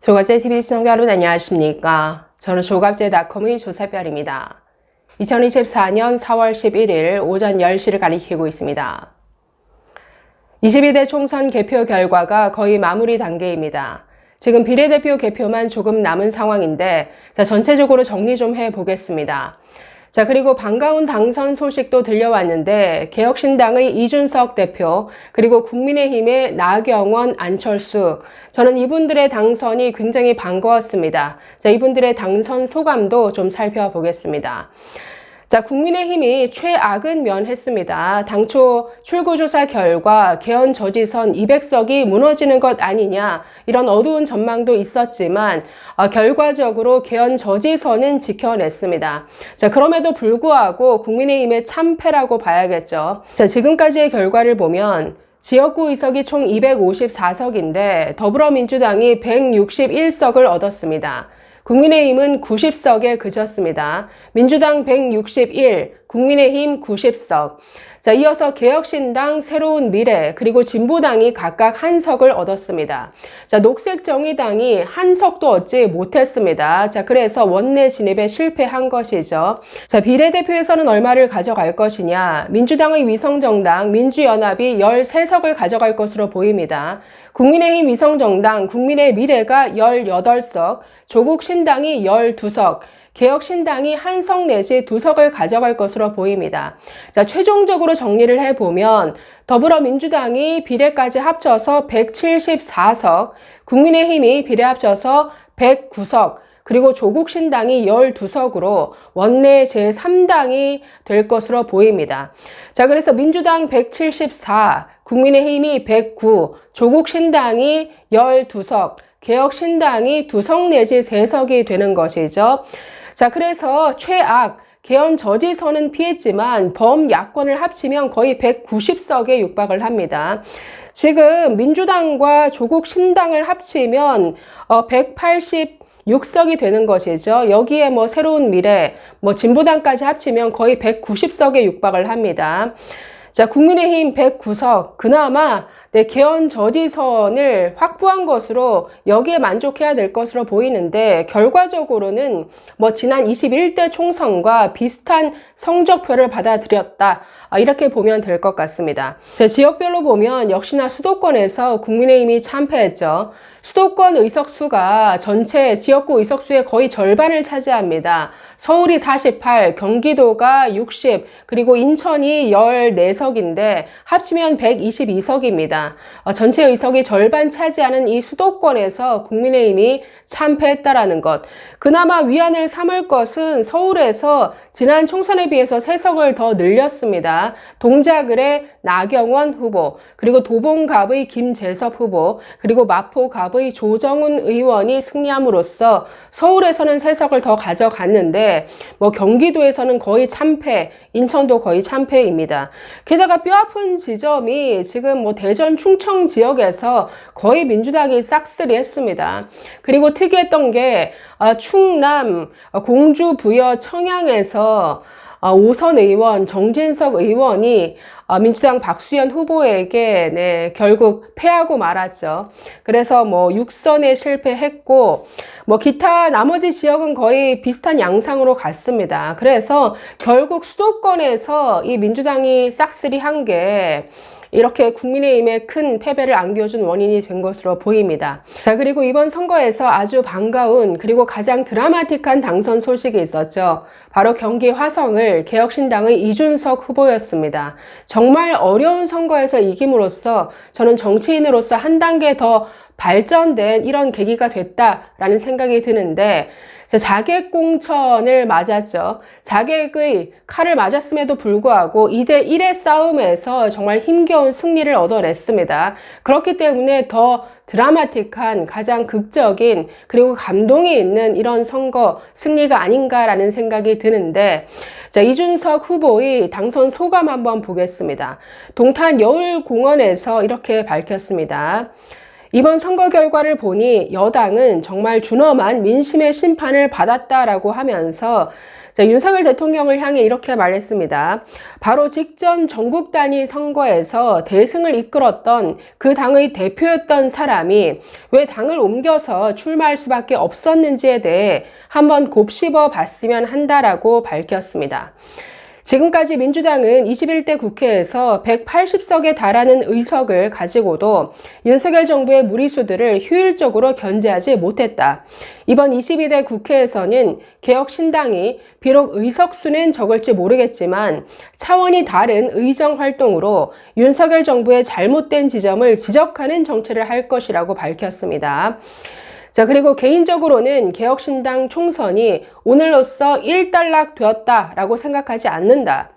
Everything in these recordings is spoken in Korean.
조갑제TV 시청자 여러분 안녕하십니까. 저는 조갑제닷컴의 조세별입니다. 2024년 4월 11일 오전 10시를 가리키고 있습니다. 22대 총선 개표 결과가 거의 마무리 단계입니다. 지금 비례대표 개표만 조금 남은 상황인데 전체적으로 정리 좀 해보겠습니다. 그리고 반가운 당선 소식도 들려왔는데 개혁신당의 이준석 대표 그리고 국민의힘의 나경원, 안철수 저는 이분들의 당선이 굉장히 반가웠습니다. 이분들의 당선 소감도 좀 살펴보겠습니다. 국민의힘이 최악은 면했습니다. 당초 출구조사 결과 개헌저지선 200석이 무너지는 것 아니냐 이런 어두운 전망도 있었지만 결과적으로 개헌저지선은 지켜냈습니다. 그럼에도 불구하고 국민의힘의 참패라고 봐야겠죠. 지금까지의 결과를 보면 지역구 의석이 총 254석인데 더불어민주당이 161석을 얻었습니다. 국민의힘은 90석에 그쳤습니다. 민주당 161, 국민의힘 90석. 이어서 개혁신당, 새로운미래, 그리고 진보당이 각각 1석을 얻었습니다. 녹색정의당이 1석도 얻지 못했습니다. 그래서 원내 진입에 실패한 것이죠. 비례대표에서는 얼마를 가져갈 것이냐. 민주당의 위성정당, 민주연합이 13석을 가져갈 것으로 보입니다. 국민의힘 위성정당, 국민의미래가 18석, 조국신당이 12석, 개혁신당이 1석 내지 2석을 가져갈 것으로 보입니다. 최종적으로 정리를 해보면 더불어민주당이 비례까지 합쳐서 174석, 국민의힘이 비례 합쳐서 109석, 그리고 조국신당이 12석으로 원내 제3당이 될 것으로 보입니다. 그래서 민주당 174, 국민의힘이 109, 조국신당이 12석, 개혁신당이 2석 내지 3석이 되는 것이죠. 그래서 최악, 개헌저지선은 피했지만 범야권을 합치면 거의 190석에 육박을 합니다. 지금 민주당과 조국신당을 합치면 186석이 되는 것이죠. 여기에 새로운미래, 진보당까지 합치면 거의 190석에 육박을 합니다. 국민의힘 109석, 그나마 개헌저지선을 확보한 것으로 여기에 만족해야 될 것으로 보이는데 결과적으로는 지난 21대 총선과 비슷한 성적표를 받아들였다. 이렇게 보면 될 것 같습니다. 지역별로 보면 역시나 수도권에서 국민의힘이 참패했죠. 수도권 의석수가 전체 지역구 의석수의 거의 절반을 차지합니다. 서울이 48, 경기도가 60, 그리고 인천이 14석인데 합치면 122석입니다. 전체 의석이 절반 차지하는 이 수도권에서 국민의힘이 참패했다라는 것. 그나마 위안을 삼을 것은 서울에서 지난 총선에 비해서 3석을 더 늘렸습니다. 동작을의 나경원 후보, 그리고 도봉갑의 김재섭 후보, 그리고 마포갑의 조정훈 의원이 승리함으로써 서울에서는 3석을 더 가져갔는데 경기도에서는 거의 참패, 인천도 거의 참패입니다. 게다가 뼈아픈 지점이 지금 대전 충청 지역에서 거의 민주당이 싹쓸이 했습니다. 그리고 특이했던 게 충남, 공주, 부여, 청양에서 5선 의원 정진석 의원이 민주당 박수현 후보에게 결국 패하고 말았죠. 그래서 6선에 실패했고 기타 나머지 지역은 거의 비슷한 양상으로 갔습니다. 그래서 결국 수도권에서 이 민주당이 싹쓸이 한 게 이렇게 국민의힘에 큰 패배를 안겨준 원인이 된 것으로 보입니다. 그리고 이번 선거에서 아주 반가운 그리고 가장 드라마틱한 당선 소식이 있었죠. 바로 경기 화성을 개혁신당의 이준석 후보였습니다. 정말 어려운 선거에서 이김으로써 저는 정치인으로서 한 단계 더 발전된 이런 계기가 됐다라는 생각이 드는데 자객 공천을 맞았죠. 자객의 칼을 맞았음에도 불구하고 2대1의 싸움에서 정말 힘겨운 승리를 얻어냈습니다. 그렇기 때문에 더 드라마틱한 가장 극적인 그리고 감동이 있는 이런 선거 승리가 아닌가라는 생각이 드는데 이준석 후보의 당선 소감 한번 보겠습니다. 동탄 여울공원에서 이렇게 밝혔습니다. 이번 선거 결과를 보니 여당은 정말 준엄한 민심의 심판을 받았다라고 하면서 자, 윤석열 대통령을 향해 이렇게 말했습니다. 바로 직전 전국 단위 선거에서 대승을 이끌었던 그 당의 대표였던 사람이 왜 당을 옮겨서 출마할 수밖에 없었는지에 대해 한번 곱씹어 봤으면 한다라고 밝혔습니다. 지금까지 민주당은 21대 국회에서 180석에 달하는 의석을 가지고도 윤석열 정부의 무리수들을 효율적으로 견제하지 못했다. 이번 22대 국회에서는 개혁신당이 비록 의석수는 적을지 모르겠지만 차원이 다른 의정 활동으로 윤석열 정부의 잘못된 지점을 지적하는 정치를 할 것이라고 밝혔습니다. 자, 그리고 개인적으로는 개혁신당 총선이 오늘로써 일단락되었다라고 생각하지 않는다.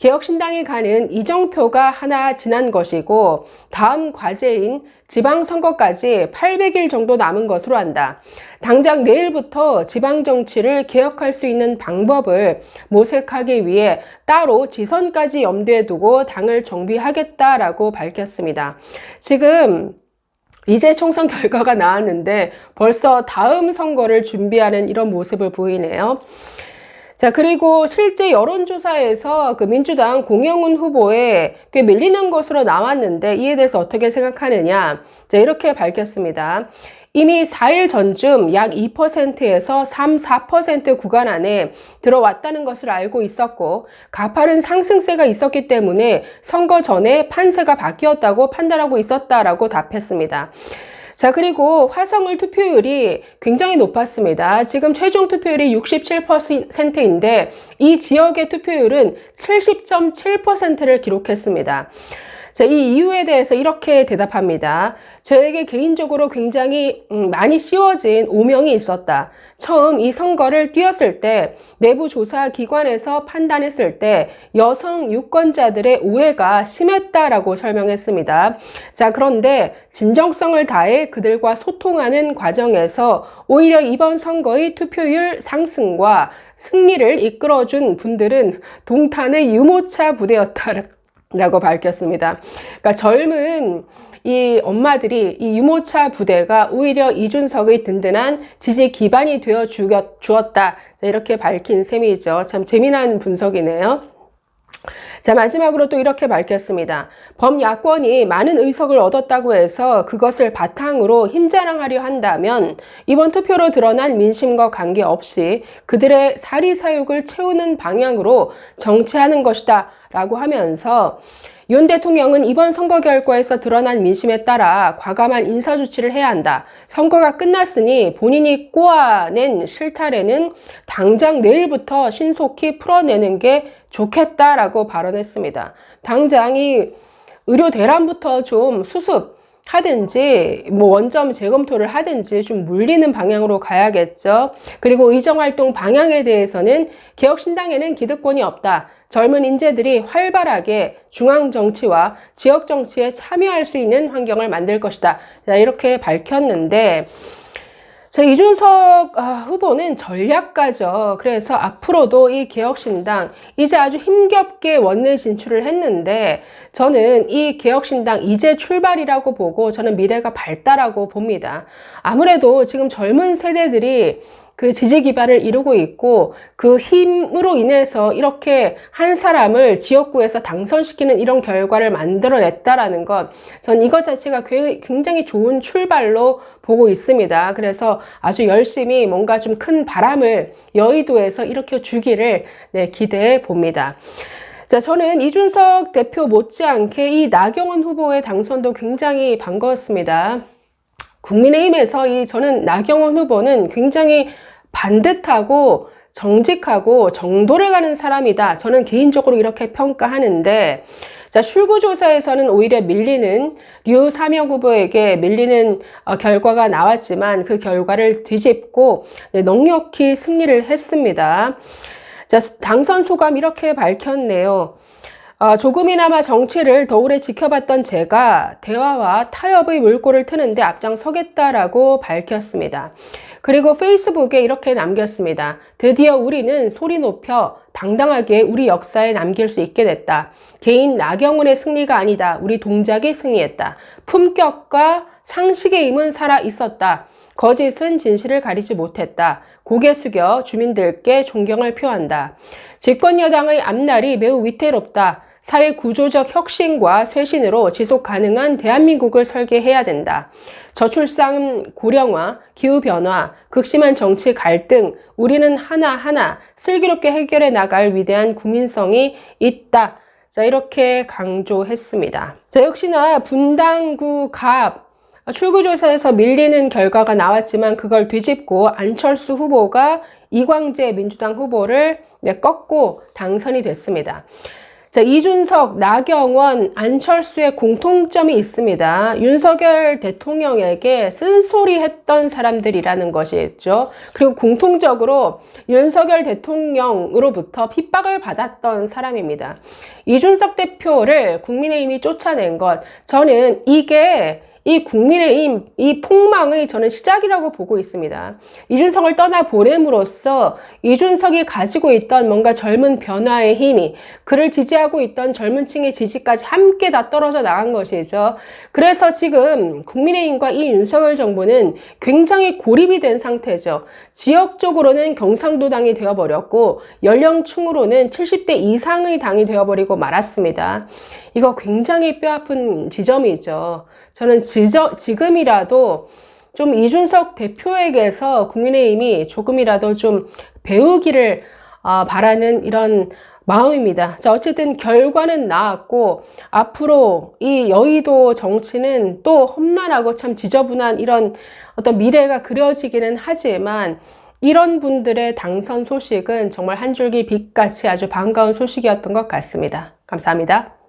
개혁신당이 가는 이정표가 하나 지난 것이고 다음 과제인 지방선거까지 800일 정도 남은 것으로 한다. 당장 내일부터 지방정치를 개혁할 수 있는 방법을 모색하기 위해 따로 지선까지 염두에 두고 당을 정비하겠다라고 밝혔습니다. 지금 이제 총선 결과가 나왔는데 벌써 다음 선거를 준비하는 이런 모습을 보이네요. 자, 그리고 실제 여론조사에서 그 민주당 공영훈 후보에 꽤 밀리는 것으로 나왔는데 이에 대해서 어떻게 생각하느냐? 자, 이렇게 밝혔습니다. 이미 4일 전쯤 약 2%에서 3, 4% 구간 안에 들어왔다는 것을 알고 있었고 가파른 상승세가 있었기 때문에 선거 전에 판세가 바뀌었다고 판단하고 있었다라고 답했습니다. 자, 그리고 화성을 투표율이 굉장히 높았습니다. 지금 최종 투표율이 67%인데 이 지역의 투표율은 70.7%를 기록했습니다. 자, 이 이유에 대해서 이렇게 대답합니다. 저에게 개인적으로 굉장히 많이 씌워진 오명이 있었다. 처음 이 선거를 뛰었을 때 내부 조사 기관에서 판단했을 때 여성 유권자들의 오해가 심했다라고 설명했습니다. 자, 그런데 진정성을 다해 그들과 소통하는 과정에서 오히려 이번 선거의 투표율 상승과 승리를 이끌어준 분들은 동탄의 유모차 부대였다라고 밝혔습니다. 그러니까 젊은 이 엄마들이 이 유모차 부대가 오히려 이준석의 든든한 지지 기반이 되어 주었다. 이렇게 밝힌 셈이죠. 참 재미난 분석이네요. 자, 마지막으로 또 이렇게 밝혔습니다. 범야권이 많은 의석을 얻었다고 해서 그것을 바탕으로 힘자랑하려 한다면 이번 투표로 드러난 민심과 관계없이 그들의 사리사욕을 채우는 방향으로 정치하는 것이다 라고 하면서 윤 대통령은 이번 선거 결과에서 드러난 민심에 따라 과감한 인사조치를 해야 한다. 선거가 끝났으니 본인이 꼬아낸 실타래는 당장 내일부터 신속히 풀어내는 게 좋겠다라고 발언했습니다. 당장 이 의료 대란부터 좀 수습하든지 원점 재검토를 하든지 좀 물리는 방향으로 가야겠죠. 그리고 의정활동 방향에 대해서는 개혁신당에는 기득권이 없다. 젊은 인재들이 활발하게 중앙정치와 지역정치에 참여할 수 있는 환경을 만들 것이다. 자, 이렇게 밝혔는데 자, 이준석 후보는 전략가죠. 그래서 앞으로도 이 개혁신당 이제 아주 힘겹게 원내 진출을 했는데 저는 이 개혁신당 이제 출발이라고 보고 저는 미래가 밝다라고 봅니다. 아무래도 지금 젊은 세대들이 그 지지 기반을 이루고 있고 그 힘으로 인해서 이렇게 한 사람을 지역구에서 당선시키는 이런 결과를 만들어냈다라는 것, 전 이것 자체가 굉장히 좋은 출발로 보고 있습니다. 그래서 아주 열심히 뭔가 좀 큰 바람을 여의도에서 일으켜 주기를 기대해 봅니다. 자, 저는 이준석 대표 못지않게 이 나경원 후보의 당선도 굉장히 반가웠습니다. 국민의힘에서 저는 나경원 후보는 굉장히 반듯하고 정직하고 정도를 가는 사람이다. 저는 개인적으로 이렇게 평가하는데, 자, 출구조사에서는 오히려 밀리는 류사명 후보에게 밀리는 결과가 나왔지만 그 결과를 뒤집고 넉넉히 승리를 했습니다. 자, 당선 소감 이렇게 밝혔네요. 조금이나마 정치를 더 오래 지켜봤던 제가 대화와 타협의 물꼬를 트는데 앞장서겠다라고 밝혔습니다. 그리고 페이스북에 이렇게 남겼습니다. 드디어 우리는 소리 높여 당당하게 우리 역사에 남길 수 있게 됐다. 개인 나경원의 승리가 아니다. 우리 동작이 승리했다. 품격과 상식의 힘은 살아 있었다. 거짓은 진실을 가리지 못했다. 고개 숙여 주민들께 존경을 표한다. 집권 여당의 앞날이 매우 위태롭다. 사회 구조적 혁신과 쇄신으로 지속 가능한 대한민국을 설계해야 된다. 저출산 고령화, 기후변화, 극심한 정치 갈등, 우리는 하나하나 슬기롭게 해결해 나갈 위대한 국민성이 있다. 자, 이렇게 강조했습니다. 자, 역시나 분당구 갑 출구조사에서 밀리는 결과가 나왔지만 그걸 뒤집고 안철수 후보가 이광재 민주당 후보를 꺾고 당선이 됐습니다. 자, 이준석, 나경원, 안철수의 공통점이 있습니다. 윤석열 대통령에게 쓴소리 했던 사람들이라는 것이죠. 그리고 공통적으로 윤석열 대통령으로부터 핍박을 받았던 사람입니다. 이준석 대표를 국민의힘이 쫓아낸 것, 저는 이게 이 국민의힘, 이 폭망의 저는 시작이라고 보고 있습니다. 이준석을 떠나보냄으로써 이준석이 가지고 있던 뭔가 젊은 변화의 힘이 그를 지지하고 있던 젊은 층의 지지까지 함께 다 떨어져 나간 것이죠. 그래서 지금 국민의힘과 이 윤석열 정부는 굉장히 고립이 된 상태죠. 지역적으로는 경상도당이 되어버렸고 연령층으로는 70대 이상의 당이 되어버리고 말았습니다. 이거 굉장히 뼈아픈 지점이죠. 저는 지금이라도 좀 이준석 대표에게서 국민의힘이 조금이라도 좀 배우기를 바라는 이런 마음입니다. 자, 어쨌든 결과는 나왔고 앞으로 이 여의도 정치는 또 험난하고 참 지저분한 이런 어떤 미래가 그려지기는 하지만 이런 분들의 당선 소식은 정말 한 줄기 빛같이 아주 반가운 소식이었던 것 같습니다. 감사합니다.